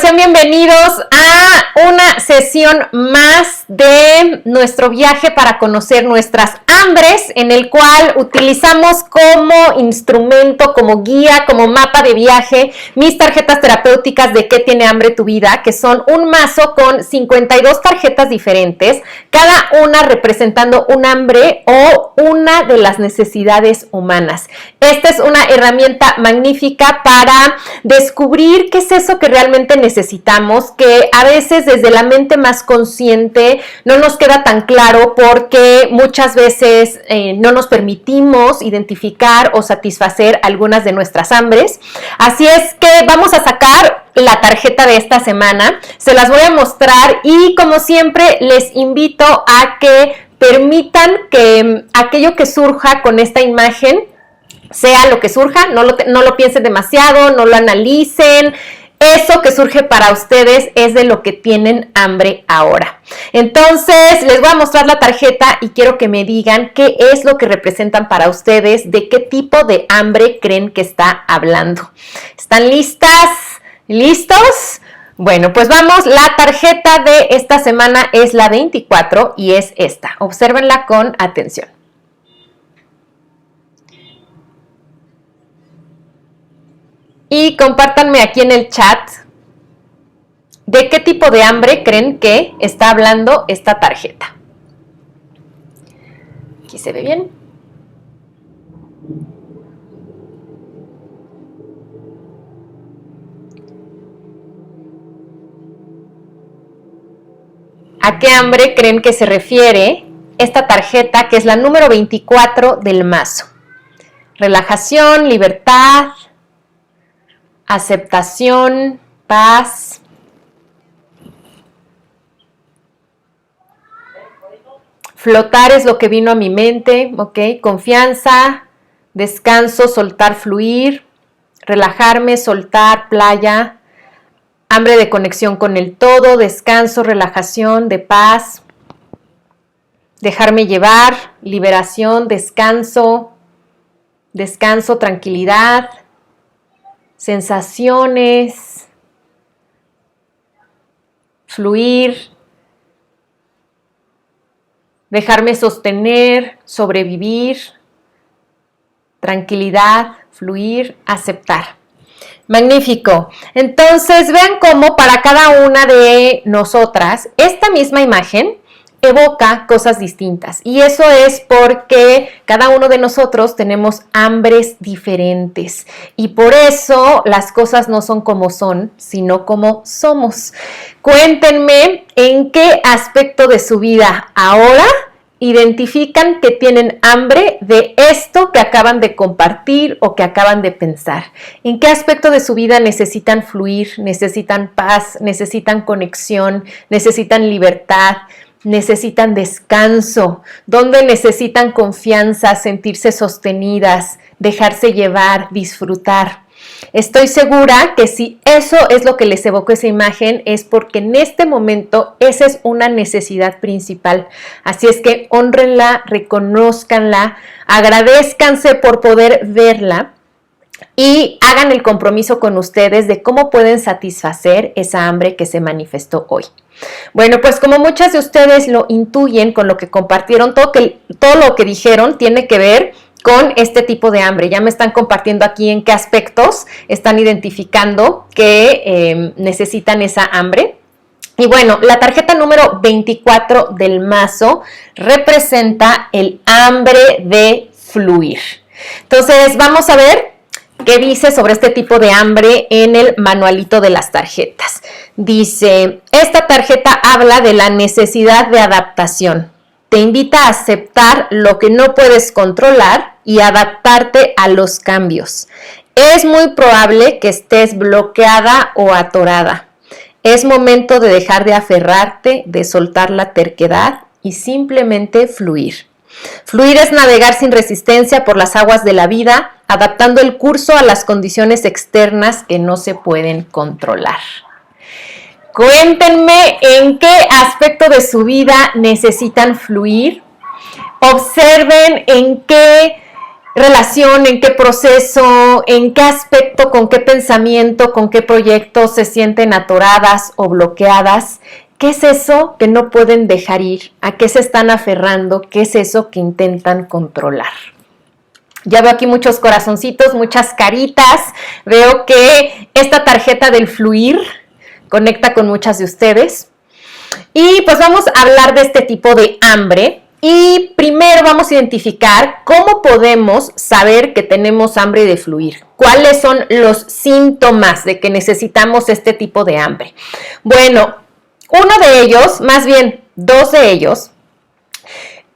sean bienvenidos a una sesión más de nuestro viaje para conocer nuestras hambres, en el cual utilizamos como instrumento, como guía, como mapa de viaje, mis tarjetas terapéuticas de ¿Qué tiene hambre tu vida?, que son un mazo con 52 tarjetas diferentes, cada una representando un hambre o una de las necesidades humanas. Esta es una herramienta magnífica para descubrir qué es eso que realmente necesitamos, que a veces desde la mente más consciente no nos queda tan claro porque muchas veces no nos permitimos identificar o satisfacer algunas de nuestras hambres. Así es que vamos a sacar la tarjeta de esta semana, se las voy a mostrar y como siempre les invito a que permitan que aquello que surja con esta imagen sea lo que surja, no lo piensen demasiado, no lo analicen. Eso que surge para ustedes es de lo que tienen hambre ahora. Entonces, les voy a mostrar la tarjeta y quiero que me digan qué es lo que representan para ustedes, de qué tipo de hambre creen que está hablando. ¿Están listas? ¿Listos? Bueno, pues vamos, la tarjeta de esta semana es la 24 y es esta. Obsérvenla con atención. Y compártanme aquí en el chat de qué tipo de hambre creen que está hablando esta tarjeta. Aquí se ve bien. ¿A qué hambre creen que se refiere esta tarjeta, que es la número 24 del mazo? Relajación, libertad, aceptación, paz. Flotar es lo que vino a mi mente, ¿ok? Confianza, descanso, soltar, fluir, relajarme, soltar, playa, hambre de conexión con el todo, descanso, relajación, de paz, dejarme llevar, liberación, descanso, tranquilidad, sensaciones, fluir, dejarme sostener, sobrevivir, tranquilidad, fluir, aceptar. Magnífico. Entonces, vean cómo para cada una de nosotras, esta misma imagen evoca cosas distintas, y eso es porque cada uno de nosotros tenemos hambres diferentes y por eso las cosas no son como son, sino como somos. Cuéntenme en qué aspecto de su vida ahora identifican que tienen hambre de esto que acaban de compartir o que acaban de pensar. ¿En qué aspecto de su vida necesitan fluir, necesitan paz, necesitan conexión, necesitan libertad, necesitan descanso? ¿Dónde necesitan confianza, sentirse sostenidas, dejarse llevar, disfrutar? Estoy segura que si eso es lo que les evocó esa imagen, es porque en este momento esa es una necesidad principal. Así es que hónrenla, reconózcanla, agradézcanse por poder verla y hagan el compromiso con ustedes de cómo pueden satisfacer esa hambre que se manifestó hoy. Bueno, pues como muchas de ustedes lo intuyen con lo que compartieron, todo lo que dijeron tiene que ver con este tipo de hambre. Ya me están compartiendo aquí en qué aspectos están identificando que necesitan esa hambre. Y bueno, la tarjeta número 24 del mazo representa el hambre de fluir. Entonces, vamos a ver qué dice sobre este tipo de hambre en el manualito de las tarjetas. Dice, esta tarjeta habla de la necesidad de adaptación. Te invita a aceptar lo que no puedes controlar y adaptarte a los cambios. Es muy probable que estés bloqueada o atorada. Es momento de dejar de aferrarte, de soltar la terquedad y simplemente fluir. Fluir es navegar sin resistencia por las aguas de la vida, adaptando el curso a las condiciones externas que no se pueden controlar. Cuéntenme en qué aspecto de su vida necesitan fluir. Observen en qué relación, en qué proceso, en qué aspecto, con qué pensamiento, con qué proyecto se sienten atoradas o bloqueadas. ¿Qué es eso que no pueden dejar ir? ¿A qué se están aferrando? ¿Qué es eso que intentan controlar? Ya veo aquí muchos corazoncitos, muchas caritas. Veo que esta tarjeta del fluir conecta con muchas de ustedes. Y pues vamos a hablar de este tipo de hambre. Y primero vamos a identificar cómo podemos saber que tenemos hambre de fluir. ¿Cuáles son los síntomas de que necesitamos este tipo de hambre? Bueno, uno de ellos, más bien dos de ellos,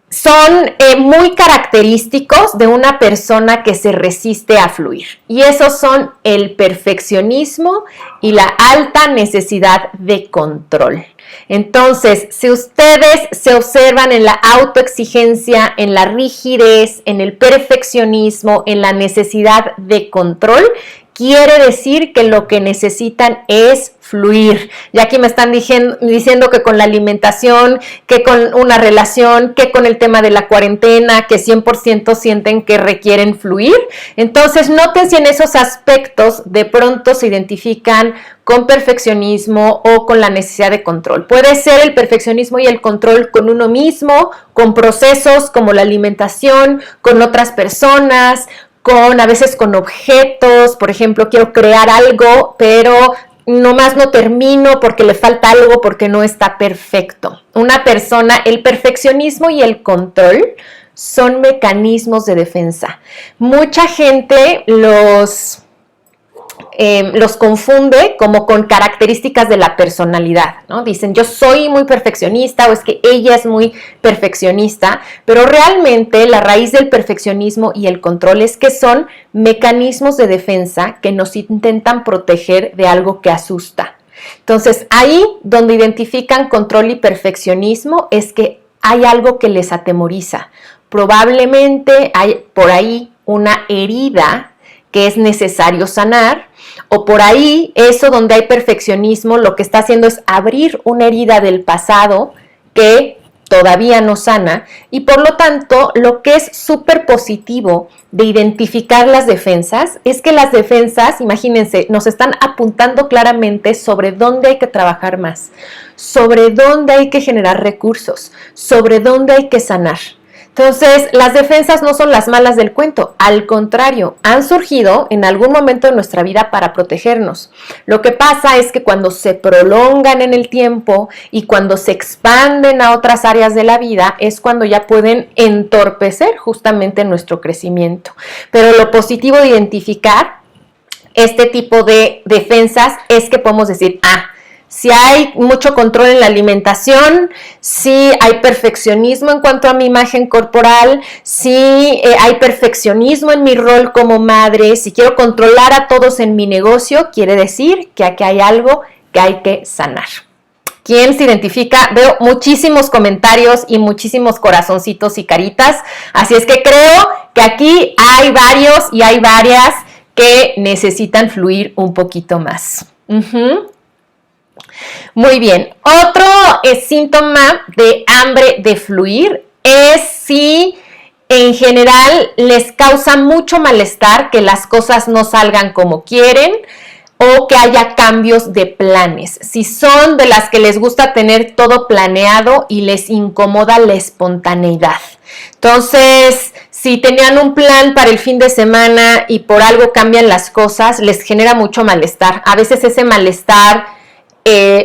son muy característicos de una persona que se resiste a fluir. Y esos son el perfeccionismo y la alta necesidad de control. Entonces, si ustedes se observan en la autoexigencia, en la rigidez, en el perfeccionismo, en la necesidad de control, quiere decir que lo que necesitan es fluir. Ya aquí me están diciendo que con la alimentación, que con una relación, que con el tema de la cuarentena, que 100% sienten que requieren fluir. Entonces, noten si en esos aspectos de pronto se identifican con perfeccionismo o con la necesidad de control. Puede ser el perfeccionismo y el control con uno mismo, con procesos como la alimentación, con otras personas, a veces con objetos. Por ejemplo, quiero crear algo, pero nomás no termino porque le falta algo, porque no está perfecto. Una persona, el perfeccionismo y el control son mecanismos de defensa. Mucha gente los confunde como con características de la personalidad, ¿no? Dicen, yo soy muy perfeccionista, o es que ella es muy perfeccionista, pero realmente la raíz del perfeccionismo y el control es que son mecanismos de defensa que nos intentan proteger de algo que asusta. Entonces, ahí donde identifican control y perfeccionismo es que hay algo que les atemoriza. Probablemente hay por ahí una herida que es necesario sanar, o por ahí, eso donde hay perfeccionismo, lo que está haciendo es abrir una herida del pasado que todavía no sana, y por lo tanto, lo que es súper positivo de identificar las defensas es que las defensas, imagínense, nos están apuntando claramente sobre dónde hay que trabajar más, sobre dónde hay que generar recursos, sobre dónde hay que sanar. Entonces, las defensas no son las malas del cuento, al contrario, han surgido en algún momento de nuestra vida para protegernos. Lo que pasa es que cuando se prolongan en el tiempo y cuando se expanden a otras áreas de la vida, es cuando ya pueden entorpecer justamente nuestro crecimiento. Pero lo positivo de identificar este tipo de defensas es que podemos decir, si hay mucho control en la alimentación, si hay perfeccionismo en cuanto a mi imagen corporal, si hay perfeccionismo en mi rol como madre, si quiero controlar a todos en mi negocio, quiere decir que aquí hay algo que hay que sanar. ¿Quién se identifica? Veo muchísimos comentarios y muchísimos corazoncitos y caritas, así es que creo que aquí hay varios y hay varias que necesitan fluir un poquito más. Muy bien, otro síntoma de hambre de fluir es si en general les causa mucho malestar que las cosas no salgan como quieren o que haya cambios de planes. Si son de las que les gusta tener todo planeado y les incomoda la espontaneidad. Entonces, si tenían un plan para el fin de semana y por algo cambian las cosas, les genera mucho malestar. A veces ese malestar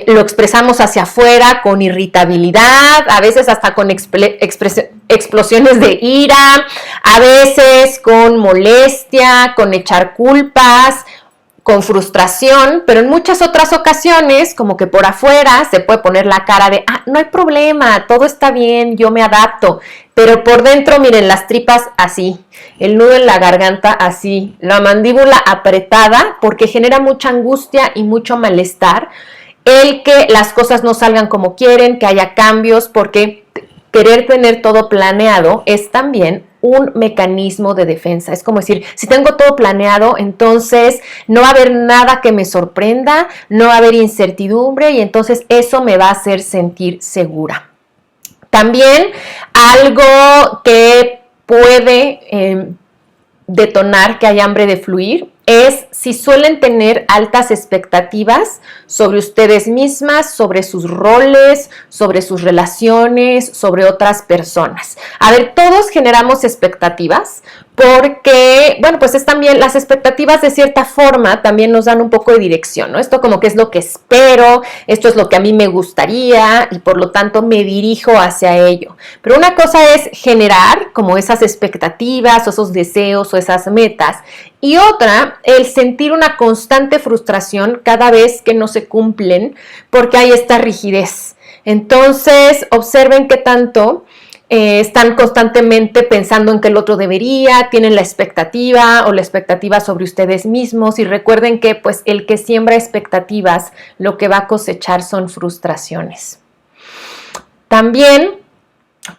lo expresamos hacia afuera con irritabilidad, a veces hasta con explosiones de ira, a veces con molestia, con echar culpas, con frustración, pero en muchas otras ocasiones, como que por afuera se puede poner la cara de, no hay problema, todo está bien, yo me adapto, pero por dentro, miren, las tripas así, el nudo en la garganta así, la mandíbula apretada, porque genera mucha angustia y mucho malestar, el que las cosas no salgan como quieren, que haya cambios, porque querer tener todo planeado es también un mecanismo de defensa. Es como decir, si tengo todo planeado, entonces no va a haber nada que me sorprenda, no va a haber incertidumbre y entonces eso me va a hacer sentir segura. También algo que puede detonar que hay hambre de fluir es si suelen tener altas expectativas sobre ustedes mismas, sobre sus roles, sobre sus relaciones, sobre otras personas. A ver, todos generamos expectativas porque, bueno, pues es también, las expectativas de cierta forma también nos dan un poco de dirección, ¿no? Esto como que es lo que espero, esto es lo que a mí me gustaría y por lo tanto me dirijo hacia ello. Pero una cosa es generar como esas expectativas o esos deseos o esas metas y otra, el sentir una constante frustración cada vez que no se cumplen porque hay esta rigidez. Entonces, observen qué tanto están constantemente pensando en que el otro debería, tienen la expectativa o la expectativa sobre ustedes mismos y recuerden que pues el que siembra expectativas lo que va a cosechar son frustraciones. También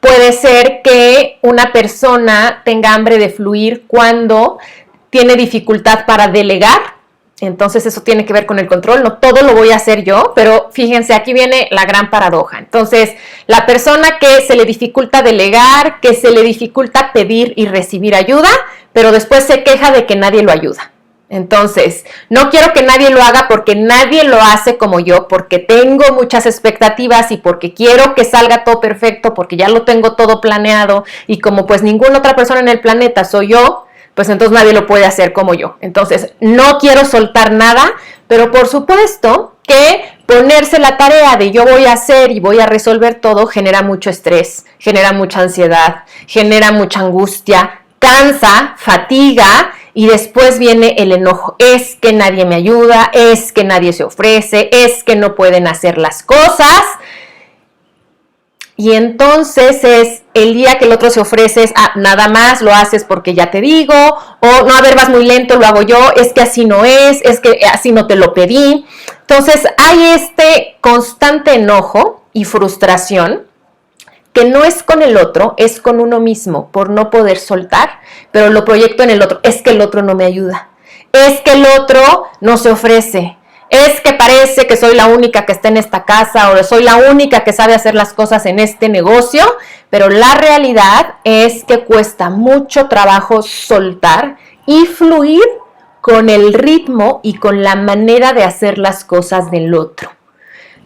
puede ser que una persona tenga hambre de fluir cuando tiene dificultad para delegar. Entonces eso tiene que ver con el control, no todo lo voy a hacer yo, pero fíjense, aquí viene la gran paradoja. Entonces, la persona que se le dificulta delegar, que se le dificulta pedir y recibir ayuda, pero después se queja de que nadie lo ayuda. Entonces, no quiero que nadie lo haga porque nadie lo hace como yo, porque tengo muchas expectativas y porque quiero que salga todo perfecto, porque ya lo tengo todo planeado y como pues ninguna otra persona en el planeta soy yo, pues entonces nadie lo puede hacer como yo. Entonces, no quiero soltar nada, pero por supuesto que ponerse la tarea de yo voy a hacer y voy a resolver todo genera mucho estrés, genera mucha ansiedad, genera mucha angustia, cansa, fatiga y después viene el enojo. Es que nadie me ayuda, es que nadie se ofrece, es que no pueden hacer las cosas. Y entonces es el día que el otro se ofrece, es nada más lo haces porque ya te digo, o no, a ver, vas muy lento, lo hago yo, es que así no es que así no te lo pedí. Entonces hay este constante enojo y frustración que no es con el otro, es con uno mismo por no poder soltar, pero lo proyecto en el otro, es que el otro no me ayuda, es que el otro no se ofrece. Es que parece que soy la única que está en esta casa o soy la única que sabe hacer las cosas en este negocio, pero la realidad es que cuesta mucho trabajo soltar y fluir con el ritmo y con la manera de hacer las cosas del otro.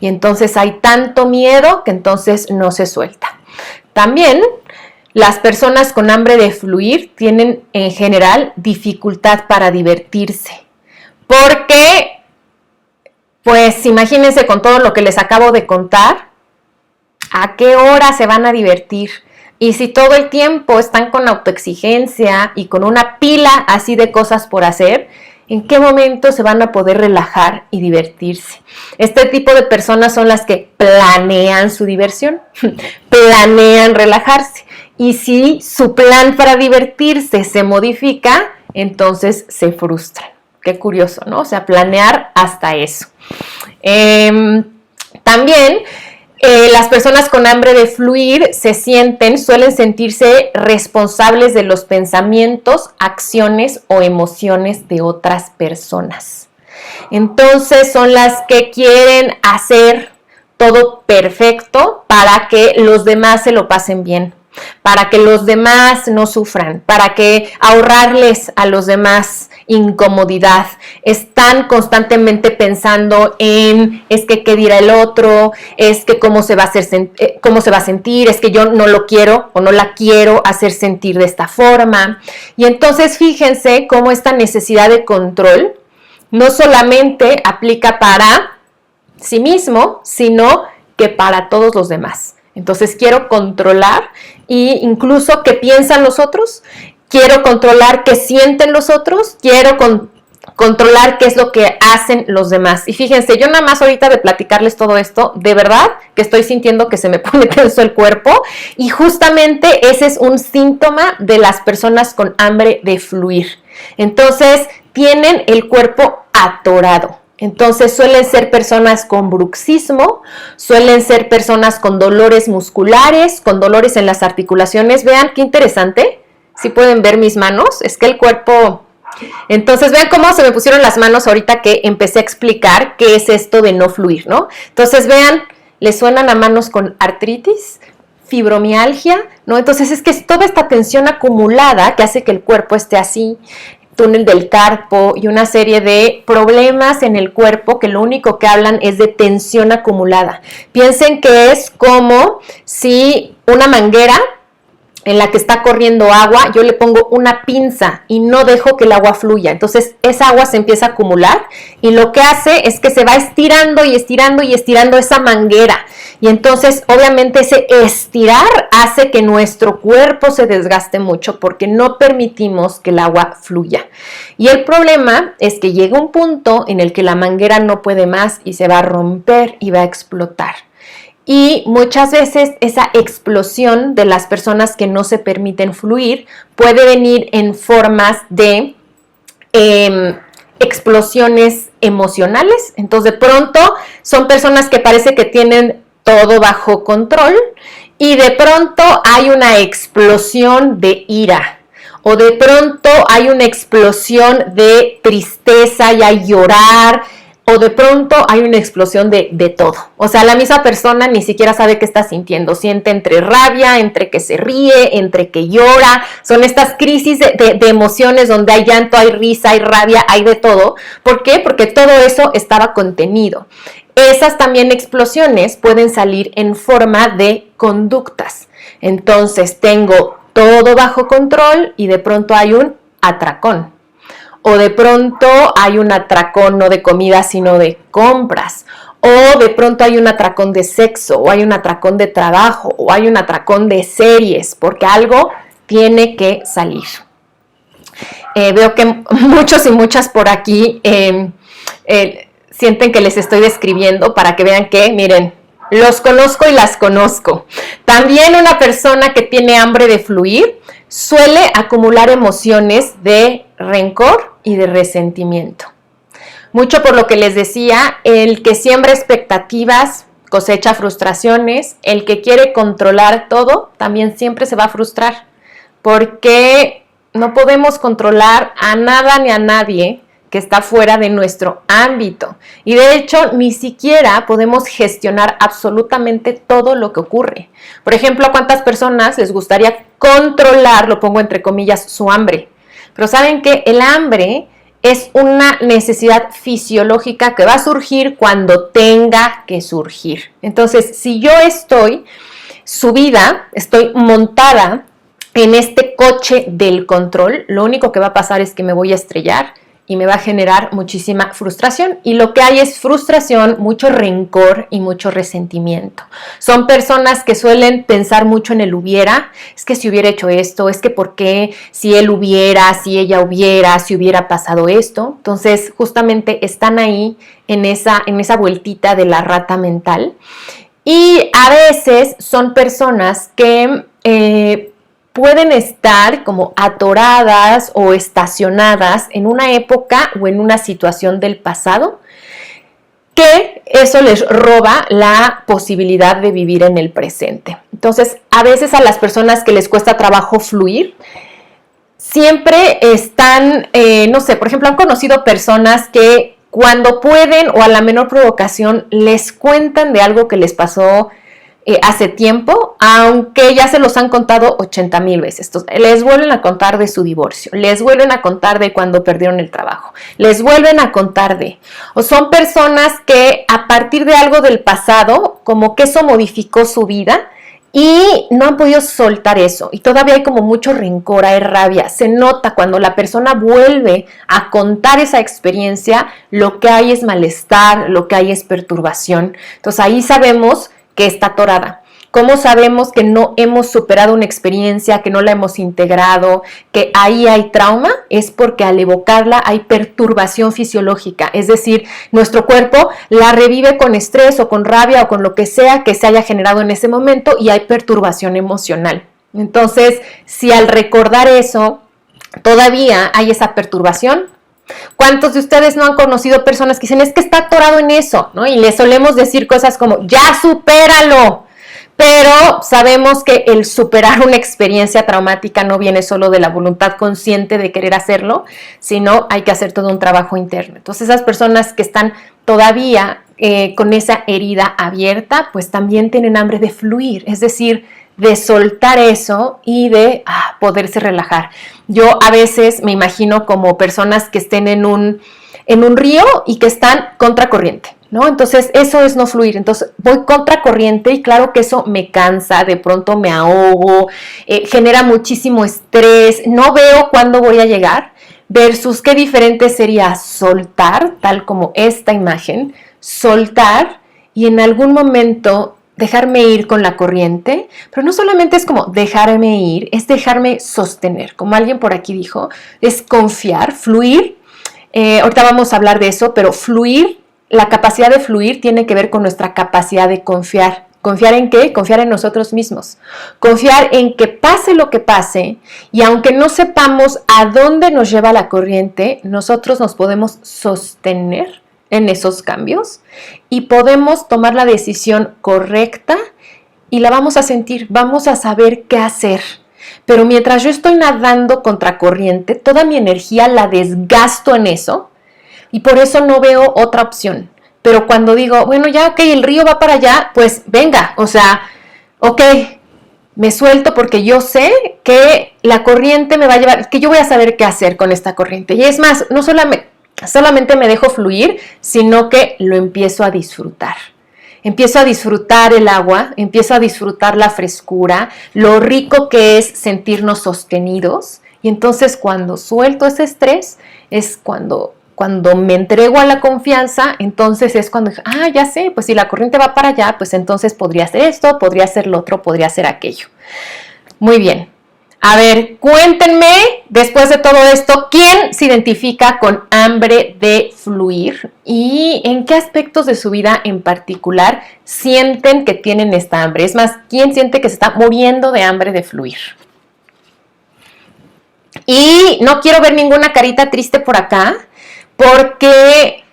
Y entonces hay tanto miedo que entonces no se suelta. También las personas con hambre de fluir tienen en general dificultad para divertirse, porque pues imagínense con todo lo que les acabo de contar, ¿a qué hora se van a divertir? Y si todo el tiempo están con autoexigencia y con una pila así de cosas por hacer, ¿en qué momento se van a poder relajar y divertirse? Este tipo de personas son las que planean su diversión, planean relajarse. Y si su plan para divertirse se modifica, entonces se frustran. Qué curioso, ¿no? O sea, planear hasta eso. También las personas con hambre de fluir suelen sentirse responsables de los pensamientos, acciones o emociones de otras personas. Entonces son las que quieren hacer todo perfecto para que los demás se lo pasen bien, para que los demás no sufran, para que ahorrarles a los demás incomodidad. Están constantemente pensando en es que qué dirá el otro, es que cómo se va a sentir, es que yo no lo quiero o no la quiero hacer sentir de esta forma. Y entonces fíjense cómo esta necesidad de control no solamente aplica para sí mismo, sino que para todos los demás. Entonces quiero controlar e incluso qué piensan los otros, quiero controlar qué sienten los otros, quiero controlar qué es lo que hacen los demás. Y fíjense, yo nada más ahorita de platicarles todo esto, de verdad que estoy sintiendo que se me pone tenso el cuerpo y justamente ese es un síntoma de las personas con hambre de fluir. Entonces tienen el cuerpo atorado. Entonces suelen ser personas con bruxismo, suelen ser personas con dolores musculares, con dolores en las articulaciones. Vean qué interesante. Si pueden ver mis manos, es que el cuerpo... Entonces vean cómo se me pusieron las manos ahorita que empecé a explicar qué es esto de no fluir, ¿no? Entonces vean, ¿les suenan a manos con artritis? fibromialgia, ¿no? Entonces es que es toda esta tensión acumulada que hace que el cuerpo esté así, túnel del carpo y una serie de problemas en el cuerpo que lo único que hablan es de tensión acumulada. Piensen que es como si una manguera en la que está corriendo agua, yo le pongo una pinza y no dejo que el agua fluya. Entonces esa agua se empieza a acumular y lo que hace es que se va estirando y estirando y estirando esa manguera. Y entonces obviamente ese estirar hace que nuestro cuerpo se desgaste mucho porque no permitimos que el agua fluya. Y el problema es que llega un punto en el que la manguera no puede más y se va a romper y va a explotar. Y muchas veces esa explosión de las personas que no se permiten fluir puede venir en formas de explosiones emocionales. Entonces de pronto son personas que parece que tienen todo bajo control y de pronto hay una explosión de ira. O de pronto hay una explosión de tristeza y a llorar. O de pronto hay una explosión de todo. O sea, la misma persona ni siquiera sabe qué está sintiendo. Siente entre rabia, entre que se ríe, entre que llora. Son estas crisis de emociones donde hay llanto, hay risa, hay rabia, hay de todo. ¿Por qué? Porque todo eso estaba contenido. Esas también explosiones pueden salir en forma de conductas. Entonces tengo todo bajo control y de pronto hay un atracón. O de pronto hay un atracón no de comida, sino de compras. O de pronto hay un atracón de sexo, o hay un atracón de trabajo, o hay un atracón de series, porque algo tiene que salir. Veo que muchos y muchas por aquí sienten que les estoy describiendo para que vean que, miren, los conozco y las conozco. También una persona que tiene hambre de fluir suele acumular emociones de rencor y de resentimiento. Mucho por lo que les decía, el que siembra expectativas cosecha frustraciones, el que quiere controlar todo también siempre se va a frustrar, porque no podemos controlar a nada ni a nadie que está fuera de nuestro ámbito. Y de hecho, ni siquiera podemos gestionar absolutamente todo lo que ocurre. Por ejemplo, ¿a cuántas personas les gustaría controlar, lo pongo entre comillas, su hambre? Pero ¿saben qué? El hambre es una necesidad fisiológica que va a surgir cuando tenga que surgir. Entonces, si yo estoy subida, estoy montada en este coche del control, lo único que va a pasar es que me voy a estrellar y me va a generar muchísima frustración. Y lo que hay es frustración, mucho rencor y mucho resentimiento. Son personas que suelen pensar mucho en el hubiera. Es que si hubiera hecho esto, es que por qué, si él hubiera, si ella hubiera, si hubiera pasado esto. Entonces, justamente están ahí en esa vueltita de la rata mental. Y a veces son personas que pueden estar como atoradas o estacionadas en una época o en una situación del pasado, que eso les roba la posibilidad de vivir en el presente. Entonces, a veces a las personas que les cuesta trabajo fluir, siempre están, no sé, por ejemplo, han conocido personas que cuando pueden o a la menor provocación les cuentan de algo que les pasó hace tiempo, aunque ya se los han contado 80,000 veces. Entonces, les vuelven a contar de su divorcio, les vuelven a contar de cuando perdieron el trabajo, les vuelven a contar o son personas que a partir de algo del pasado, como que eso modificó su vida y no han podido soltar eso. Y todavía hay como mucho rencor, hay rabia. Se nota cuando la persona vuelve a contar esa experiencia, lo que hay es malestar, lo que hay es perturbación. Entonces ahí sabemos que está atorada. ¿Cómo sabemos que no hemos superado una experiencia, que no la hemos integrado, que ahí hay trauma? Es porque al evocarla hay perturbación fisiológica, es decir, nuestro cuerpo la revive con estrés o con rabia o con lo que sea que se haya generado en ese momento y hay perturbación emocional. Entonces, si al recordar eso todavía hay esa perturbación, ¿cuántos de ustedes no han conocido personas que dicen, es que está atorado en eso, ¿no? Y les solemos decir cosas como, ya supéralo. Pero sabemos que el superar una experiencia traumática no viene solo de la voluntad consciente de querer hacerlo, sino hay que hacer todo un trabajo interno. Entonces, esas personas que están todavía con esa herida abierta, pues también tienen hambre de fluir, es decir, de soltar eso y de poderse relajar. Yo a veces me imagino como personas que estén en un río y que están contracorriente, ¿no? Entonces eso es no fluir. Entonces voy contracorriente y claro que eso me cansa, de pronto me ahogo, genera muchísimo estrés, no veo cuándo voy a llegar, versus qué diferente sería soltar, tal como esta imagen, soltar y en algún momento dejarme ir con la corriente, pero no solamente es como dejarme ir, es dejarme sostener, como alguien por aquí dijo, es confiar, fluir. Ahorita vamos a hablar de eso, pero fluir, la capacidad de fluir tiene que ver con nuestra capacidad de confiar. ¿Confiar en qué? Confiar en nosotros mismos. Confiar en que pase lo que pase y aunque no sepamos a dónde nos lleva la corriente, nosotros nos podemos sostener en esos cambios y podemos tomar la decisión correcta y la vamos a sentir, vamos a saber qué hacer. Pero mientras yo estoy nadando contracorriente, toda mi energía la desgasto en eso y por eso no veo otra opción. Pero cuando digo, bueno, ya, ok, el río va para allá, pues venga, o sea, ok, me suelto porque yo sé que la corriente me va a llevar, que yo voy a saber qué hacer con esta corriente. Y es más, no solamente me dejo fluir, sino que lo empiezo a disfrutar. Empiezo a disfrutar el agua, empiezo a disfrutar la frescura, lo rico que es sentirnos sostenidos. Y entonces cuando suelto ese estrés es cuando me entrego a la confianza, entonces es cuando, ya sé, pues si la corriente va para allá, pues entonces podría hacer esto, podría hacer lo otro, podría hacer aquello. Muy bien. A ver, cuéntenme, después de todo esto, ¿quién se identifica con hambre de fluir? ¿Y en qué aspectos de su vida en particular sienten que tienen esta hambre? Es más, ¿quién siente que se está muriendo de hambre de fluir? Y no quiero ver ninguna carita triste por acá, porque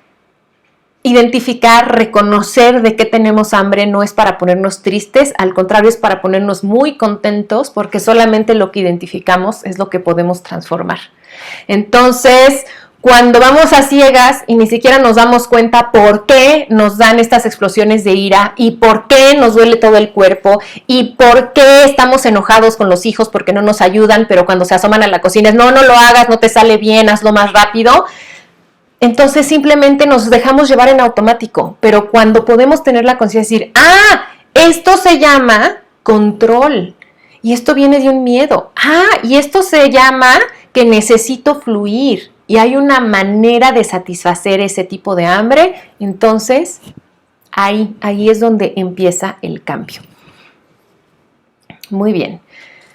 identificar, reconocer de qué tenemos hambre no es para ponernos tristes, al contrario es para ponernos muy contentos porque solamente lo que identificamos es lo que podemos transformar. Entonces, cuando vamos a ciegas y ni siquiera nos damos cuenta por qué nos dan estas explosiones de ira y por qué nos duele todo el cuerpo y por qué estamos enojados con los hijos porque no nos ayudan, pero cuando se asoman a la cocina es no lo hagas, no te sale bien, hazlo más rápido. Entonces simplemente nos dejamos llevar en automático, pero cuando podemos tener la conciencia de decir, esto se llama control y esto viene de un miedo, y esto se llama que necesito fluir y hay una manera de satisfacer ese tipo de hambre, entonces ahí es donde empieza el cambio. Muy bien.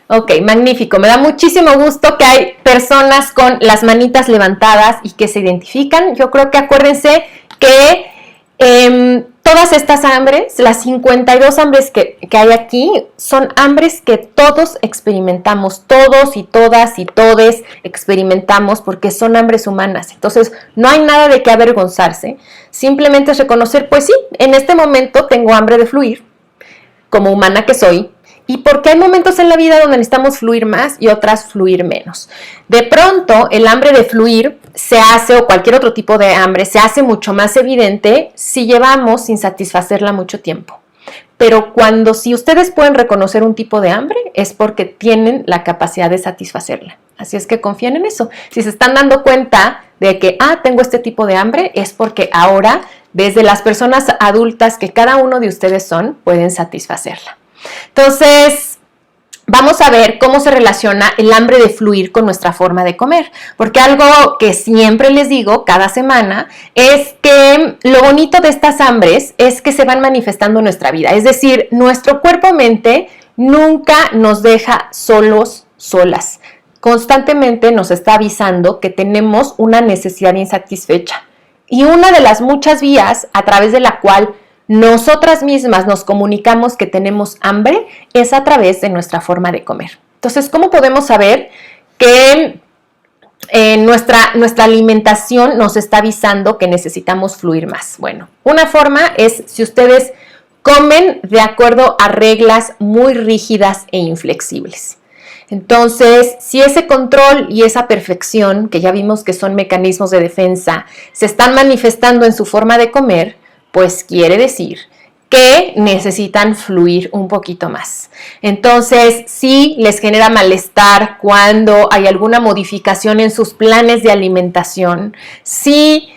Ok, magnífico. Me da muchísimo gusto que hay personas con las manitas levantadas y que se identifican. Yo creo que acuérdense que todas estas hambres, las 52 hambres que hay aquí, son hambres que todos experimentamos, todos y todas y todes experimentamos porque son hambres humanas. Entonces, no hay nada de qué avergonzarse. Simplemente es reconocer, pues sí, en este momento tengo hambre de fluir, como humana que soy, y porque hay momentos en la vida donde necesitamos fluir más y otras fluir menos. De pronto, el hambre de fluir se hace, o cualquier otro tipo de hambre, se hace mucho más evidente si llevamos sin satisfacerla mucho tiempo. Pero si ustedes pueden reconocer un tipo de hambre, es porque tienen la capacidad de satisfacerla. Así es que confíen en eso. Si se están dando cuenta de que, tengo este tipo de hambre, es porque ahora, desde las personas adultas que cada uno de ustedes son, pueden satisfacerla. Entonces, vamos a ver cómo se relaciona el hambre de fluir con nuestra forma de comer, porque algo que siempre les digo cada semana es que lo bonito de estas hambres es que se van manifestando en nuestra vida, es decir, nuestro cuerpo-mente nunca nos deja solas, constantemente nos está avisando que tenemos una necesidad insatisfecha y una de las muchas vías a través de la cual nosotras mismas nos comunicamos que tenemos hambre es a través de nuestra forma de comer. Entonces, ¿cómo podemos saber que nuestra alimentación nos está avisando que necesitamos fluir más? Bueno, una forma es si ustedes comen de acuerdo a reglas muy rígidas e inflexibles. Entonces, si ese control y esa perfección, que ya vimos que son mecanismos de defensa, se están manifestando en su forma de comer, pues quiere decir que necesitan fluir un poquito más. Entonces, sí les genera malestar cuando hay alguna modificación en sus planes de alimentación, sí,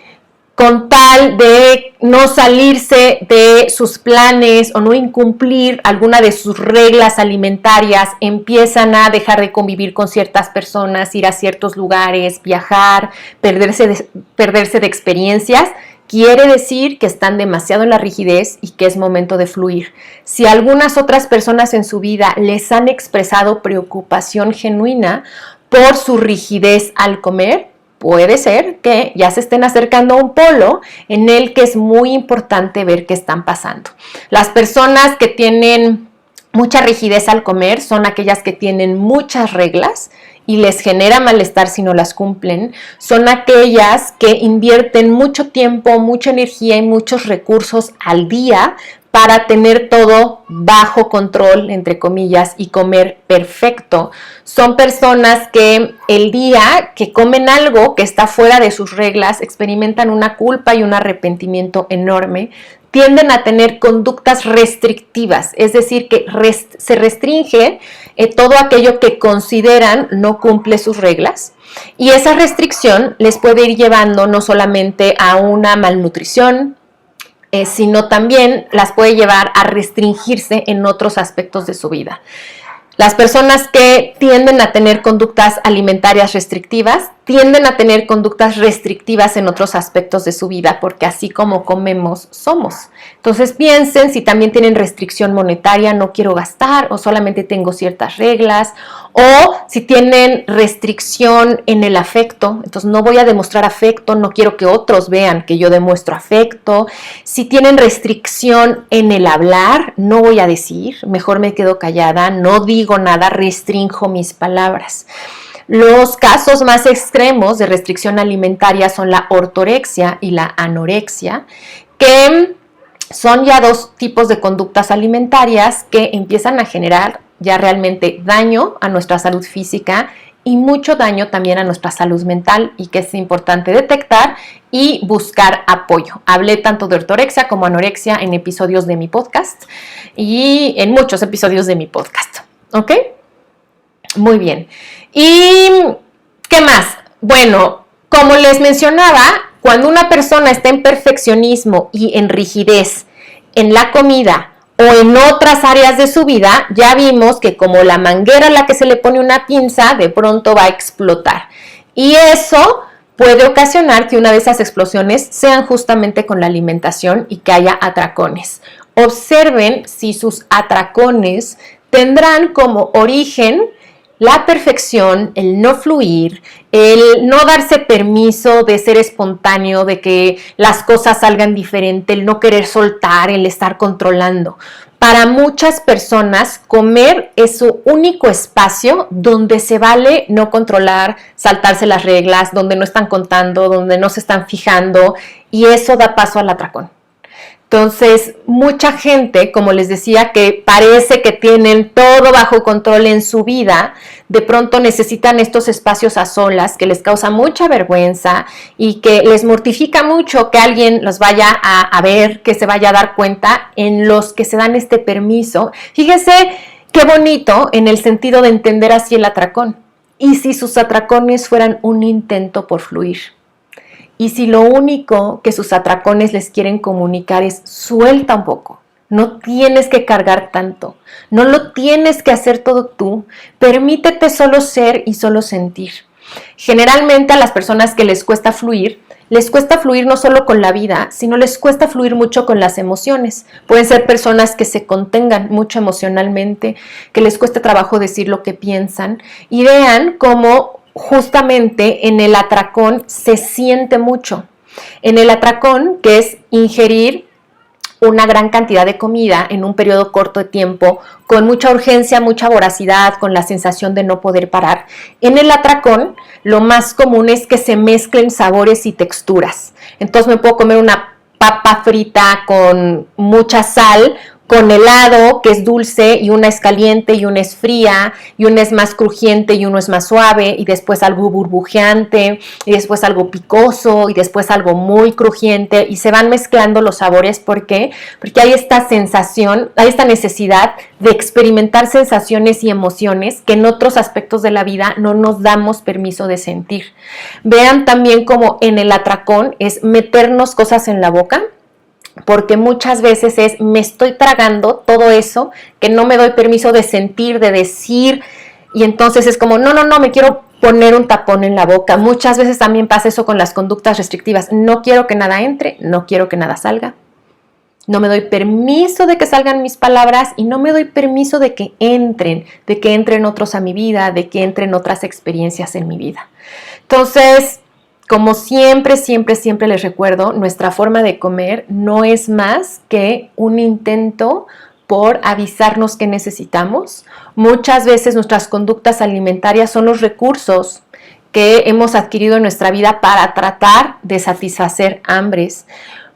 con tal de no salirse de sus planes o no incumplir alguna de sus reglas alimentarias, empiezan a dejar de convivir con ciertas personas, ir a ciertos lugares, viajar, perderse de experiencias. Quiere decir que están demasiado en la rigidez y que es momento de fluir. Si algunas otras personas en su vida les han expresado preocupación genuina por su rigidez al comer, puede ser que ya se estén acercando a un polo en el que es muy importante ver qué están pasando. Las personas que tienen mucha rigidez al comer son aquellas que tienen muchas reglas y les genera malestar si no las cumplen. Son aquellas que invierten mucho tiempo, mucha energía y muchos recursos al día para tener todo bajo control, entre comillas, y comer perfecto. Son personas que el día que comen algo que está fuera de sus reglas, experimentan una culpa y un arrepentimiento enorme, tienden a tener conductas restrictivas, es decir, que se restringe todo aquello que consideran no cumple sus reglas, y esa restricción les puede ir llevando no solamente a una malnutrición, sino también las puede llevar a restringirse en otros aspectos de su vida. Las personas que tienden a tener conductas alimentarias restrictivas tienden a tener conductas restrictivas en otros aspectos de su vida, porque así como comemos, somos. Entonces piensen si también tienen restricción monetaria, no quiero gastar, o solamente tengo ciertas reglas, o si tienen restricción en el afecto, entonces no voy a demostrar afecto, no quiero que otros vean que yo demuestro afecto. Si tienen restricción en el hablar, no voy a decir, mejor me quedo callada, no digo nada, restrinjo mis palabras. Los casos más extremos de restricción alimentaria son la ortorexia y la anorexia, que son ya dos tipos de conductas alimentarias que empiezan a generar ya realmente daño a nuestra salud física y mucho daño también a nuestra salud mental, y que es importante detectar y buscar apoyo. Hablé tanto de ortorexia como anorexia en episodios de mi podcast y en muchos episodios de mi podcast, ¿ok? Muy bien. ¿Y qué más? Bueno, como les mencionaba, cuando una persona está en perfeccionismo y en rigidez en la comida o en otras áreas de su vida, ya vimos que como la manguera a la que se le pone una pinza, de pronto va a explotar. Y eso puede ocasionar que una de esas explosiones sean justamente con la alimentación y que haya atracones. Observen si sus atracones tendrán como origen la perfección, el no fluir, el no darse permiso de ser espontáneo, de que las cosas salgan diferente, el no querer soltar, el estar controlando. Para muchas personas, comer es su único espacio donde se vale no controlar, saltarse las reglas, donde no están contando, donde no se están fijando, y eso da paso al atracón. Entonces, mucha gente, como les decía, que parece que tienen todo bajo control en su vida, de pronto necesitan estos espacios a solas que les causa mucha vergüenza y que les mortifica mucho que alguien los vaya a ver, que se vaya a dar cuenta, en los que se dan este permiso. Fíjense qué bonito en el sentido de entender así el atracón. ¿Y si sus atracones fueran un intento por fluir? Y si lo único que sus atracones les quieren comunicar es suelta un poco, no tienes que cargar tanto, no lo tienes que hacer todo tú, permítete solo ser y solo sentir. Generalmente a las personas que les cuesta fluir no solo con la vida, sino les cuesta fluir mucho con las emociones. Pueden ser personas que se contengan mucho emocionalmente, que les cuesta trabajo decir lo que piensan, y vean cómo justamente en el atracón se siente mucho. En el atracón, que es ingerir una gran cantidad de comida en un periodo corto de tiempo, con mucha urgencia, mucha voracidad, con la sensación de no poder parar. En el atracón, lo más común es que se mezclen sabores y texturas. Entonces me puedo comer una papa frita con mucha sal, con helado, que es dulce, y una es caliente y una es fría, y una es más crujiente y uno es más suave, y después algo burbujeante, y después algo picoso, y después algo muy crujiente, y se van mezclando los sabores. ¿Por qué? Porque hay esta sensación, hay esta necesidad de experimentar sensaciones y emociones que en otros aspectos de la vida no nos damos permiso de sentir. Vean también como en el atracón es meternos cosas en la boca, porque muchas veces es me estoy tragando todo eso que no me doy permiso de sentir, de decir, y entonces es como no, me quiero poner un tapón en la boca. Muchas veces también pasa eso con las conductas restrictivas. No quiero que nada entre, no quiero que nada salga. No me doy permiso de que salgan mis palabras y no me doy permiso de que entren otros a mi vida, de que entren otras experiencias en mi vida. Entonces, como siempre les recuerdo, nuestra forma de comer no es más que un intento por avisarnos que necesitamos. Muchas veces nuestras conductas alimentarias son los recursos que hemos adquirido en nuestra vida para tratar de satisfacer hambres.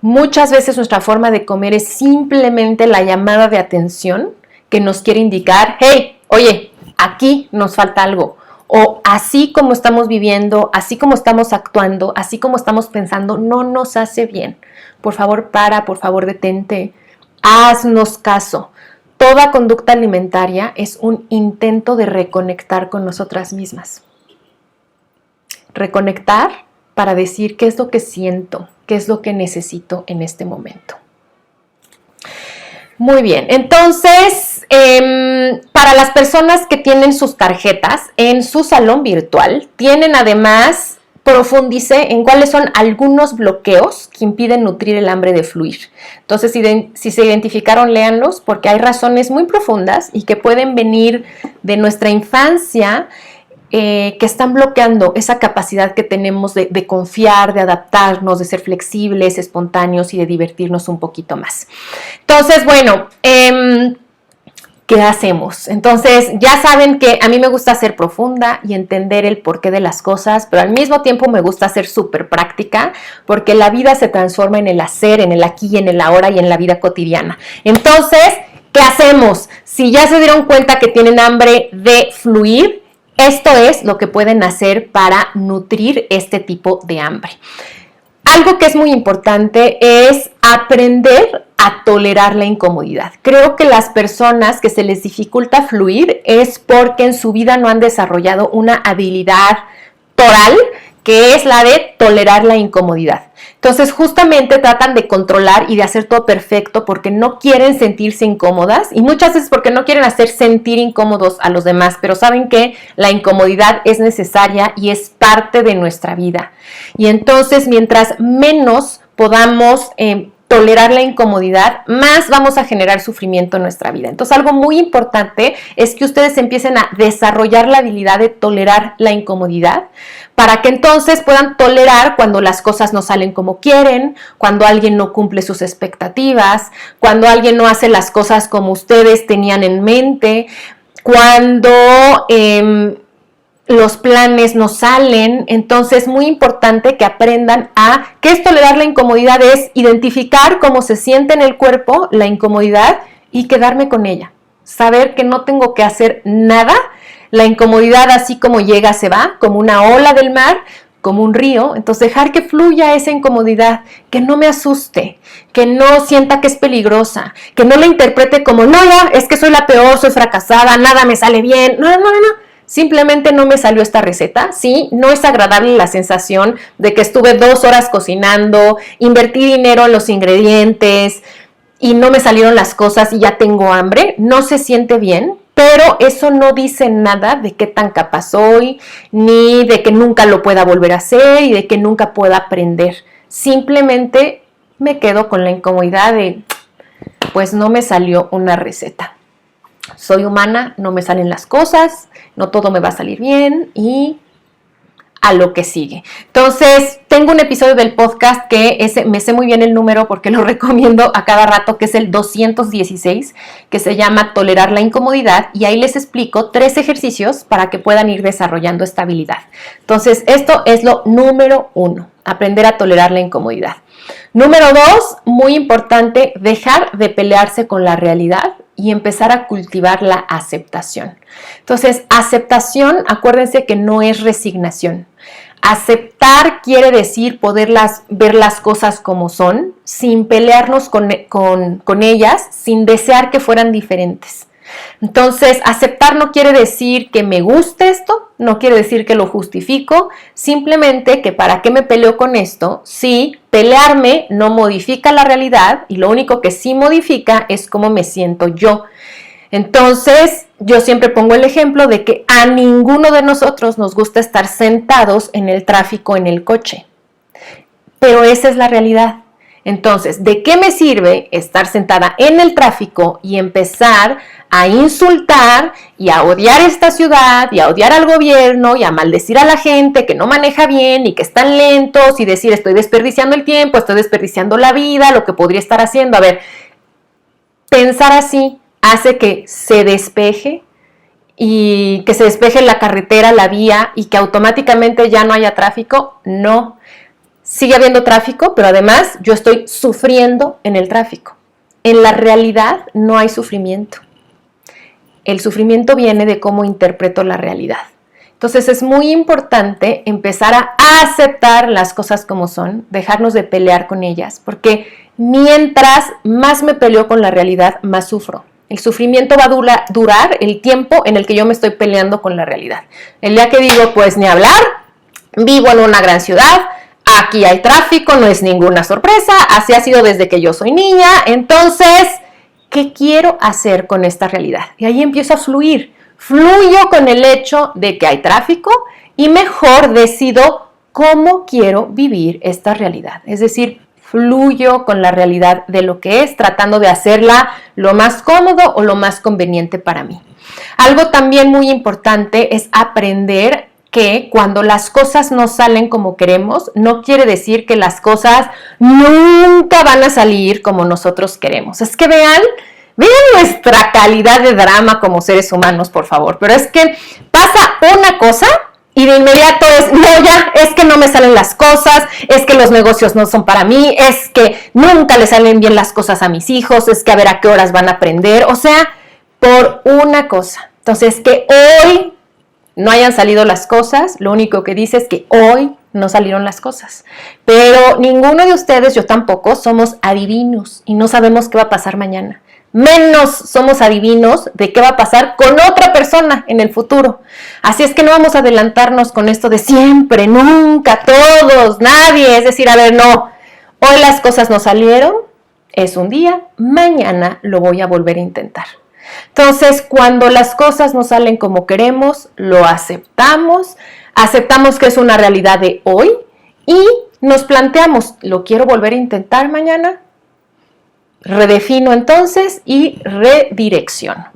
Muchas veces nuestra forma de comer es simplemente la llamada de atención que nos quiere indicar, hey, oye, aquí nos falta algo. O así como estamos viviendo, así como estamos actuando, así como estamos pensando, no nos hace bien. Por favor, por favor, detente, haznos caso. Toda conducta alimentaria es un intento de reconectar con nosotras mismas. Reconectar para decir qué es lo que siento, qué es lo que necesito en este momento. Muy bien, entonces, para las personas que tienen sus tarjetas en su salón virtual, tienen además, profundicé en cuáles son algunos bloqueos que impiden nutrir el hambre de fluir. Entonces, si se identificaron, léanlos, porque hay razones muy profundas y que pueden venir de nuestra infancia, que están bloqueando esa capacidad que tenemos de confiar, de adaptarnos, de ser flexibles, espontáneos y de divertirnos un poquito más. Entonces, bueno, ¿qué hacemos? Entonces, ya saben que a mí me gusta ser profunda y entender el porqué de las cosas, pero al mismo tiempo me gusta ser súper práctica, porque la vida se transforma en el hacer, en el aquí y en el ahora y en la vida cotidiana. Entonces, ¿qué hacemos? Si ya se dieron cuenta que tienen hambre de fluir, esto es lo que pueden hacer para nutrir este tipo de hambre. Algo que es muy importante es aprender a tolerar la incomodidad. Creo que las personas que se les dificulta fluir es porque en su vida no han desarrollado una habilidad toral, que es la de tolerar la incomodidad. Entonces, justamente tratan de controlar y de hacer todo perfecto porque no quieren sentirse incómodas y muchas veces porque no quieren hacer sentir incómodos a los demás, pero saben que la incomodidad es necesaria y es parte de nuestra vida. Y entonces, mientras menos podamos tolerar la incomodidad, más vamos a generar sufrimiento en nuestra vida. Entonces, algo muy importante es que ustedes empiecen a desarrollar la habilidad de tolerar la incomodidad para que entonces puedan tolerar cuando las cosas no salen como quieren, cuando alguien no cumple sus expectativas, cuando alguien no hace las cosas como ustedes tenían en mente, cuando los planes no salen. Entonces, muy importante que aprendan a qué es tolerar la incomodidad, es identificar cómo se siente en el cuerpo la incomodidad y quedarme con ella. Saber que no tengo que hacer nada. La incomodidad, así como llega, se va, como una ola del mar, como un río. Entonces, dejar que fluya esa incomodidad, que no me asuste, que no sienta que es peligrosa, que no la interprete como, no, es que soy la peor, soy fracasada, nada me sale bien. No. Simplemente no me salió esta receta, ¿sí? No es agradable la sensación de que estuve 2 horas cocinando, invertí dinero en los ingredientes y no me salieron las cosas y ya tengo hambre. No se siente bien, pero eso no dice nada de qué tan capaz soy, ni de que nunca lo pueda volver a hacer y de que nunca pueda aprender. Simplemente me quedo con la incomodidad de, pues no me salió una receta. Soy humana, no me salen las cosas, no todo me va a salir bien y a lo que sigue. Entonces, tengo un episodio del podcast que me sé muy bien el número porque lo recomiendo a cada rato, que es el 216, que se llama Tolerar la incomodidad, y ahí les explico 3 ejercicios para que puedan ir desarrollando esta habilidad. Entonces, esto es lo número 1. aprender a tolerar la incomodidad. Número 2, muy importante, dejar de pelearse con la realidad y empezar a cultivar la aceptación. Entonces, aceptación, acuérdense que no es resignación. Aceptar quiere decir poder ver las cosas como son, sin pelearnos con ellas, sin desear que fueran diferentes. Entonces, aceptar no quiere decir que me guste esto, no quiere decir que lo justifico, simplemente que para qué me peleo con esto, si pelearme no modifica la realidad y lo único que sí modifica es cómo me siento yo. Entonces, yo siempre pongo el ejemplo de que a ninguno de nosotros nos gusta estar sentados en el tráfico, en el coche, pero esa es la realidad. Entonces, ¿de qué me sirve estar sentada en el tráfico y empezar a insultar y a odiar esta ciudad y a odiar al gobierno y a maldecir a la gente que no maneja bien y que están lentos y decir estoy desperdiciando el tiempo, estoy desperdiciando la vida, lo que podría estar haciendo? A ver, pensar así hace que se despeje y que se despeje la carretera, la vía y que automáticamente ya no haya tráfico. No. Sigue habiendo tráfico, pero además yo estoy sufriendo en el tráfico. En la realidad no hay sufrimiento. El sufrimiento viene de cómo interpreto la realidad. Entonces es muy importante empezar a aceptar las cosas como son, dejarnos de pelear con ellas, porque mientras más me peleo con la realidad, más sufro. El sufrimiento va a durar el tiempo en el que yo me estoy peleando con la realidad. El día que digo, pues ni hablar, vivo en una gran ciudad, aquí hay tráfico, no es ninguna sorpresa, así ha sido desde que yo soy niña, entonces, ¿qué quiero hacer con esta realidad? Y ahí empiezo a fluir. Fluyo con el hecho de que hay tráfico y mejor decido cómo quiero vivir esta realidad. Es decir, fluyo con la realidad de lo que es, tratando de hacerla lo más cómodo o lo más conveniente para mí. Algo también muy importante es aprender que cuando las cosas no salen como queremos, no quiere decir que las cosas nunca van a salir como nosotros queremos. Es que vean nuestra calidad de drama como seres humanos, por favor. Pero es que pasa una cosa y de inmediato es, no, ya, es que no me salen las cosas, es que los negocios no son para mí, es que nunca le salen bien las cosas a mis hijos, es que a ver a qué horas van a aprender. O sea, por una cosa. Entonces, que hoy no hayan salido las cosas, lo único que dice es que hoy no salieron las cosas. Pero ninguno de ustedes, yo tampoco, somos adivinos y no sabemos qué va a pasar mañana. Menos somos adivinos de qué va a pasar con otra persona en el futuro. Así es que no vamos a adelantarnos con esto de siempre, nunca, todos, nadie. Es decir, a ver, no, hoy las cosas no salieron, es un día, mañana lo voy a volver a intentar. Entonces, cuando las cosas no salen como queremos, lo aceptamos, aceptamos que es una realidad de hoy y nos planteamos, ¿lo quiero volver a intentar mañana? Redefino entonces y redirecciono.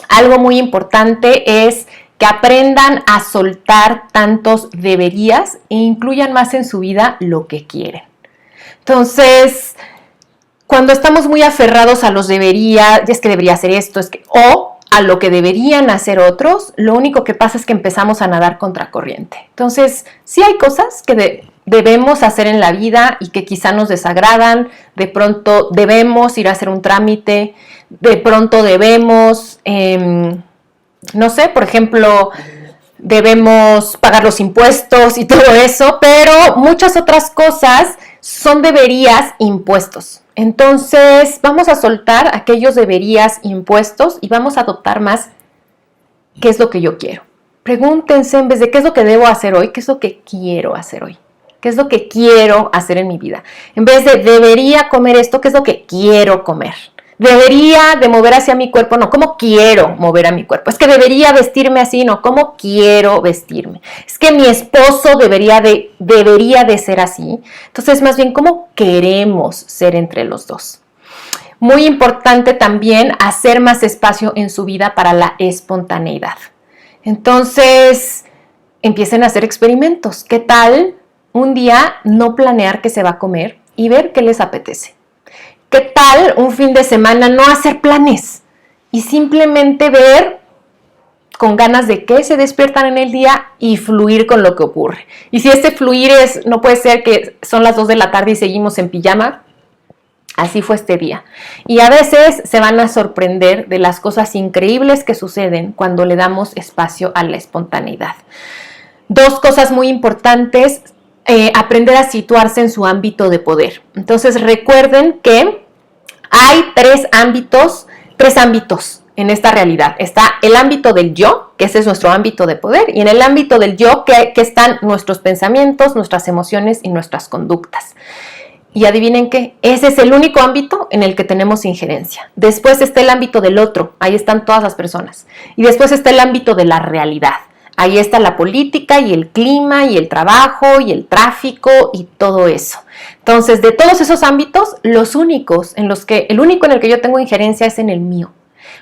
Algo muy importante es que aprendan a soltar tantos deberías e incluyan más en su vida lo que quieren. Entonces, cuando estamos muy aferrados a los debería, es que debería hacer esto, o a lo que deberían hacer otros, lo único que pasa es que empezamos a nadar contracorriente. Entonces, sí hay cosas que debemos hacer en la vida y que quizá nos desagradan, de pronto debemos ir a hacer un trámite, de pronto debemos, no sé, por ejemplo, debemos pagar los impuestos y todo eso, pero muchas otras cosas son deberías impuestos. Entonces, vamos a soltar aquellos deberías impuestos y vamos a adoptar más qué es lo que yo quiero. Pregúntense en vez de qué es lo que debo hacer hoy, qué es lo que quiero hacer hoy. ¿Qué es lo que quiero hacer en mi vida? En vez de debería comer esto, ¿qué es lo que quiero comer? Debería de mover hacia mi cuerpo, no, ¿cómo quiero mover a mi cuerpo? Es que debería vestirme así, no, ¿cómo quiero vestirme? Es que mi esposo debería de ser así. Entonces, más bien, ¿cómo queremos ser entre los dos? Muy importante también hacer más espacio en su vida para la espontaneidad. Entonces, empiecen a hacer experimentos. ¿Qué tal un día no planear qué se va a comer y ver qué les apetece? ¿Qué tal un fin de semana no hacer planes y simplemente ver con ganas de que se despiertan en el día y fluir con lo que ocurre. Y si este fluir no puede ser que son las 2 de la tarde y seguimos en pijama. Así fue este día. Y a veces se van a sorprender de las cosas increíbles que suceden cuando le damos espacio a la espontaneidad. 2 cosas muy importantes, aprender a situarse en su ámbito de poder. Entonces recuerden que hay 3 ámbitos en esta realidad. Está el ámbito del yo, que ese es nuestro ámbito de poder, y en el ámbito del yo que están nuestros pensamientos, nuestras emociones y nuestras conductas. Y adivinen qué, ese es el único ámbito en el que tenemos injerencia. Después está el ámbito del otro, ahí están todas las personas. Y después está el ámbito de la realidad. Ahí está la política y el clima y el trabajo y el tráfico y todo eso. Entonces, de todos esos ámbitos, el único en el que yo tengo injerencia es en el mío.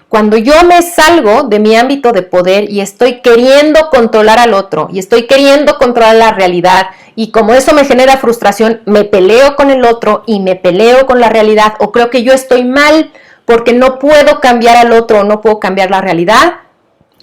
Cuando yo me salgo de mi ámbito de poder y estoy queriendo controlar al otro y estoy queriendo controlar la realidad y como eso me genera frustración, me peleo con el otro y me peleo con la realidad o creo que yo estoy mal porque no puedo cambiar al otro o no puedo cambiar la realidad,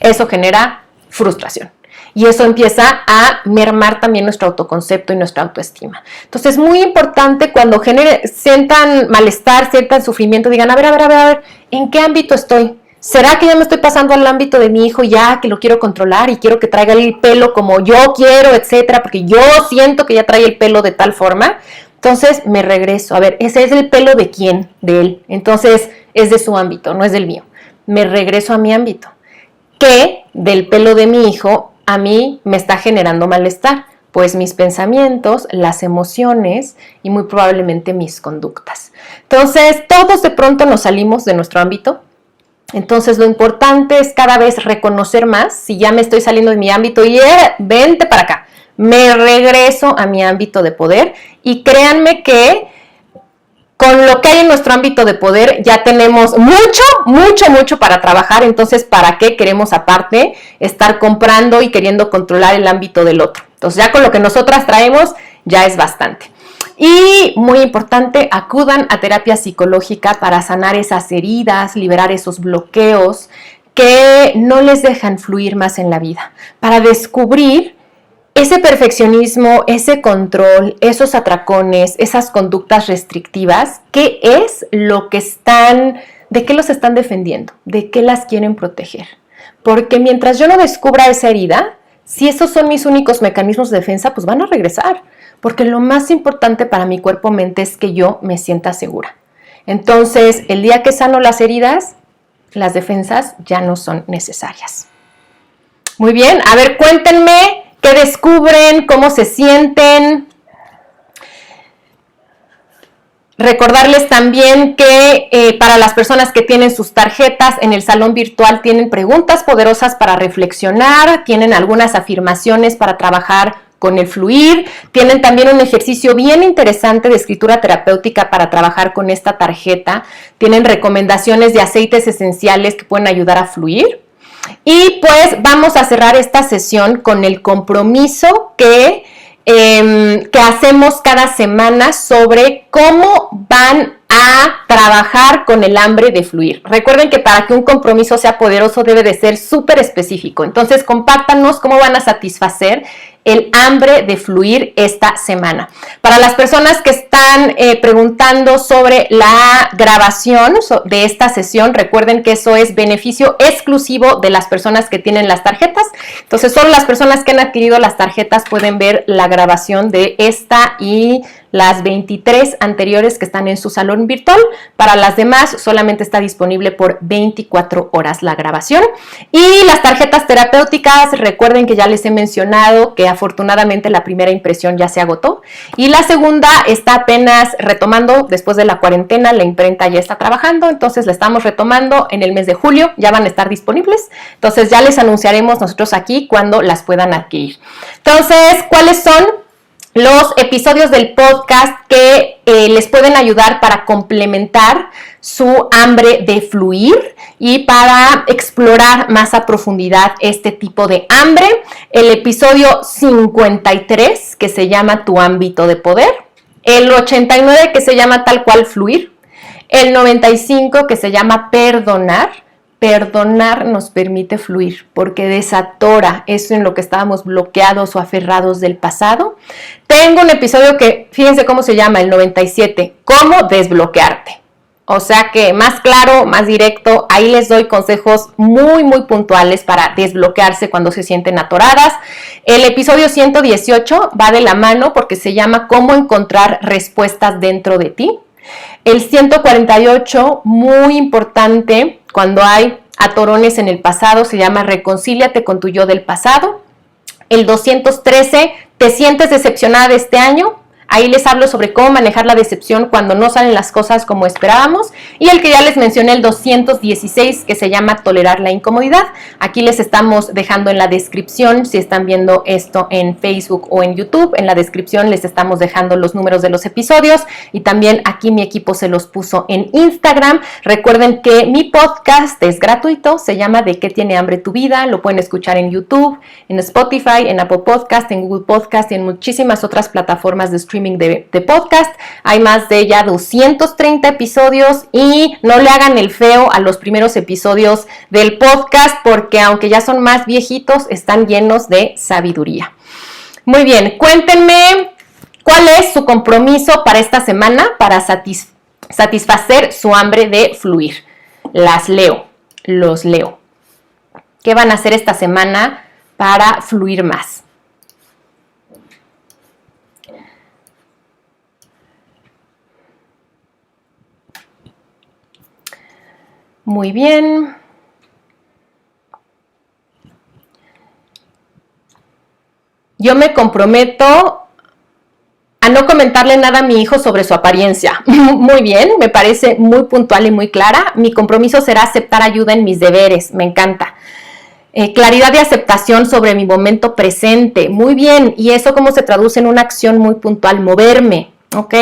eso genera frustración. Y eso empieza a mermar también nuestro autoconcepto y nuestra autoestima. Entonces es muy importante cuando sientan malestar, sientan sufrimiento, digan, a ver, ¿en qué ámbito estoy? ¿Será que ya me estoy pasando al ámbito de mi hijo ya que lo quiero controlar y quiero que traiga el pelo como yo quiero, etcétera? Porque yo siento que ya trae el pelo de tal forma. Entonces me regreso. A ver, ¿ese es el pelo de quién? De él. Entonces es de su ámbito, no es del mío. Me regreso a mi ámbito. ¿Qué del pelo de mi hijo a mí me está generando malestar? Pues mis pensamientos, las emociones y muy probablemente mis conductas. Entonces, todos de pronto nos salimos de nuestro ámbito. Entonces, lo importante es cada vez reconocer más. Si ya me estoy saliendo de mi ámbito y vente para acá, me regreso a mi ámbito de poder y créanme que con lo que hay en nuestro ámbito de poder ya tenemos mucho para trabajar. Entonces, ¿para qué queremos aparte estar comprando y queriendo controlar el ámbito del otro? Entonces, ya con lo que nosotras traemos ya es bastante. Y muy importante, acudan a terapia psicológica para sanar esas heridas, liberar esos bloqueos que no les dejan fluir más en la vida, para descubrir ese perfeccionismo, ese control, esos atracones, esas conductas restrictivas, ¿qué es lo que de qué los están defendiendo? ¿De qué las quieren proteger? Porque mientras yo no descubra esa herida, si esos son mis únicos mecanismos de defensa, pues van a regresar. Porque lo más importante para mi cuerpo-mente es que yo me sienta segura. Entonces, el día que sano las heridas, las defensas ya no son necesarias. Muy bien, a ver, cuéntenme. ¿Qué descubren? ¿Cómo se sienten? Recordarles también que para las personas que tienen sus tarjetas en el salón virtual tienen preguntas poderosas para reflexionar, tienen algunas afirmaciones para trabajar con el fluir, tienen también un ejercicio bien interesante de escritura terapéutica para trabajar con esta tarjeta, tienen recomendaciones de aceites esenciales que pueden ayudar a fluir. Y pues vamos a cerrar esta sesión con el compromiso que hacemos cada semana sobre cómo van a trabajar con el hambre de fluir. Recuerden que para que un compromiso sea poderoso debe de ser súper específico. Entonces compártanos cómo van a satisfacer el hambre de fluir esta semana. Para las personas que están preguntando sobre la grabación de esta sesión, recuerden que eso es beneficio exclusivo de las personas que tienen las tarjetas. Entonces, solo las personas que han adquirido las tarjetas pueden ver la grabación de esta y las 23 anteriores que están en su salón virtual. Para las demás, solamente está disponible por 24 horas la grabación. Y las tarjetas terapéuticas, recuerden que ya les he mencionado que afortunadamente la primera impresión ya se agotó. Y la segunda está apenas retomando, después de la cuarentena, la imprenta ya está trabajando. Entonces, la estamos retomando en el mes de julio, ya van a estar disponibles. Entonces, ya les anunciaremos nosotros aquí cuando las puedan adquirir. Entonces, ¿cuáles son los episodios del podcast que les pueden ayudar para complementar su hambre de fluir y para explorar más a profundidad este tipo de hambre? El episodio 53, que se llama Tu ámbito de poder, el 89, que se llama tal cual fluir, el 95, que se llama perdonar, perdonar nos permite fluir, porque desatora eso en lo que estábamos bloqueados o aferrados del pasado. Tengo un episodio que, fíjense cómo se llama, el 97, cómo desbloquearte. O sea que más claro, más directo, ahí les doy consejos muy, muy puntuales para desbloquearse cuando se sienten atoradas. El episodio 118 va de la mano porque se llama cómo encontrar respuestas dentro de ti. El 148, muy importante, cuando hay atorones en el pasado, se llama reconcíliate con tu yo del pasado. El 213, ¿te sientes decepcionada de este año? Ahí les hablo sobre cómo manejar la decepción cuando no salen las cosas como esperábamos. Y el que ya les mencioné, el 216, que se llama tolerar la incomodidad. Aquí les estamos dejando en la descripción, si están viendo esto en Facebook o en YouTube, en la descripción les estamos dejando los números de los episodios. Y también aquí mi equipo se los puso en Instagram. Recuerden que mi podcast es gratuito, se llama ¿De qué tiene hambre tu vida? Lo pueden escuchar en YouTube, en Spotify, en Apple Podcast, en Google Podcast y en muchísimas otras plataformas de streaming de podcast. Hay más de ya 230 episodios y no le hagan el feo a los primeros episodios del podcast porque aunque ya son más viejitos, están llenos de sabiduría. Muy bien, cuéntenme cuál es su compromiso para esta semana para satisfacer su hambre de fluir. Las leo, los leo. ¿Qué van a hacer esta semana para fluir más? Muy bien. Yo me comprometo a no comentarle nada a mi hijo sobre su apariencia. Muy bien, me parece muy puntual y muy clara. Mi compromiso será aceptar ayuda en mis deberes. Me encanta. Claridad y aceptación sobre mi momento presente. Muy bien. ¿Y eso cómo se traduce en una acción muy puntual? Moverme. Ok.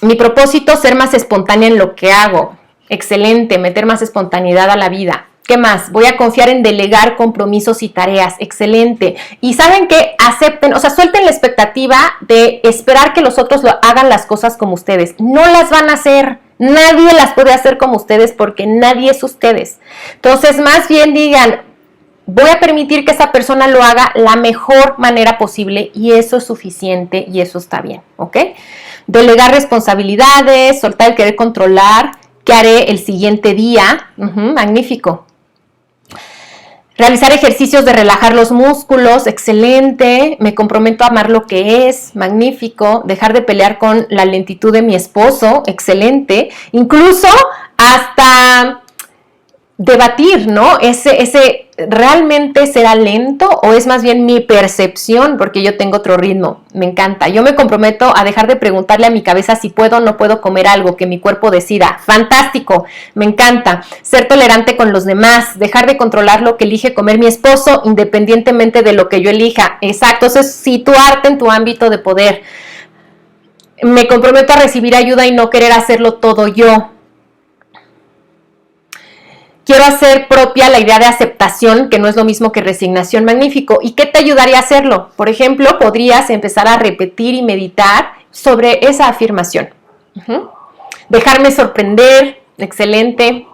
Mi propósito, ser más espontánea en lo que hago. Excelente, meter más espontaneidad a la vida. ¿Qué más? Voy a confiar en delegar compromisos y tareas. Excelente. Y saben que acepten, o sea, suelten la expectativa de esperar que los otros hagan las cosas como ustedes. No las van a hacer. Nadie las puede hacer como ustedes porque nadie es ustedes. Entonces, más bien digan, voy a permitir que esa persona lo haga la mejor manera posible y eso es suficiente y eso está bien, ¿ok? Delegar responsabilidades, soltar el querer controlar. ¿Qué haré el siguiente día? Magnífico. Realizar ejercicios de relajar los músculos, excelente. Me comprometo a amar lo que es, magnífico. Dejar de pelear con la lentitud de mi esposo, excelente. Incluso hasta debatir, ¿no? Ese ¿realmente será lento o es más bien mi percepción porque yo tengo otro ritmo? Me encanta. Yo me comprometo a dejar de preguntarle a mi cabeza si puedo o no puedo comer algo, que mi cuerpo decida. Fantástico, me encanta. Ser tolerante con los demás, dejar de controlar lo que elige comer mi esposo independientemente de lo que yo elija. Exacto, eso es situarte en tu ámbito de poder. Me comprometo a recibir ayuda y no querer hacerlo todo yo. Quiero hacer propia la idea de aceptación, que no es lo mismo que resignación. Magnífico. ¿Y qué te ayudaría a hacerlo? Por ejemplo, podrías empezar a repetir y meditar sobre esa afirmación. Dejarme sorprender. Excelente.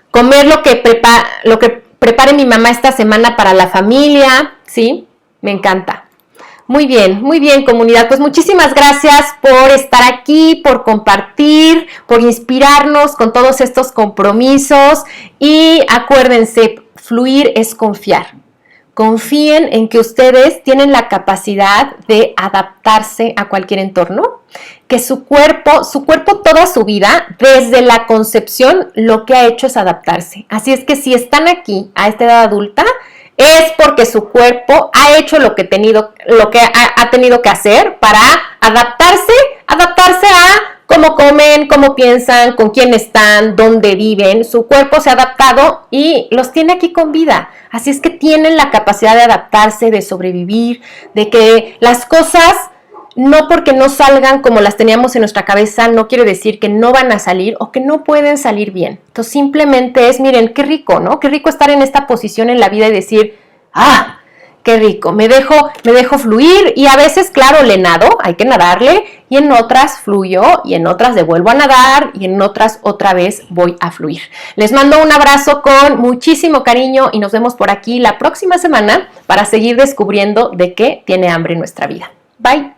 Comer lo que prepare mi mamá esta semana para la familia. ¿Sí? Me encanta. Muy bien, comunidad. Pues muchísimas gracias por estar aquí, por compartir, por inspirarnos con todos estos compromisos. Y acuérdense, fluir es confiar. Confíen en que ustedes tienen la capacidad de adaptarse a cualquier entorno, que su cuerpo toda su vida, desde la concepción, lo que ha hecho es adaptarse. Así es que si están aquí a esta edad adulta, es porque su cuerpo ha hecho lo que ha tenido que hacer para adaptarse a cómo comen, cómo piensan, con quién están, dónde viven. Su cuerpo se ha adaptado y los tiene aquí con vida. Así es que tienen la capacidad de adaptarse, de sobrevivir, de que las cosas, no porque no salgan como las teníamos en nuestra cabeza, no quiere decir que no van a salir o que no pueden salir bien. Entonces simplemente es, miren, qué rico, ¿no? Qué rico estar en esta posición en la vida y decir, qué rico, me dejo fluir y a veces, claro, le nado, hay que nadarle y en otras fluyo y en otras devuelvo a nadar y en otras otra vez voy a fluir. Les mando un abrazo con muchísimo cariño y nos vemos por aquí la próxima semana para seguir descubriendo de qué tiene hambre nuestra vida. Bye.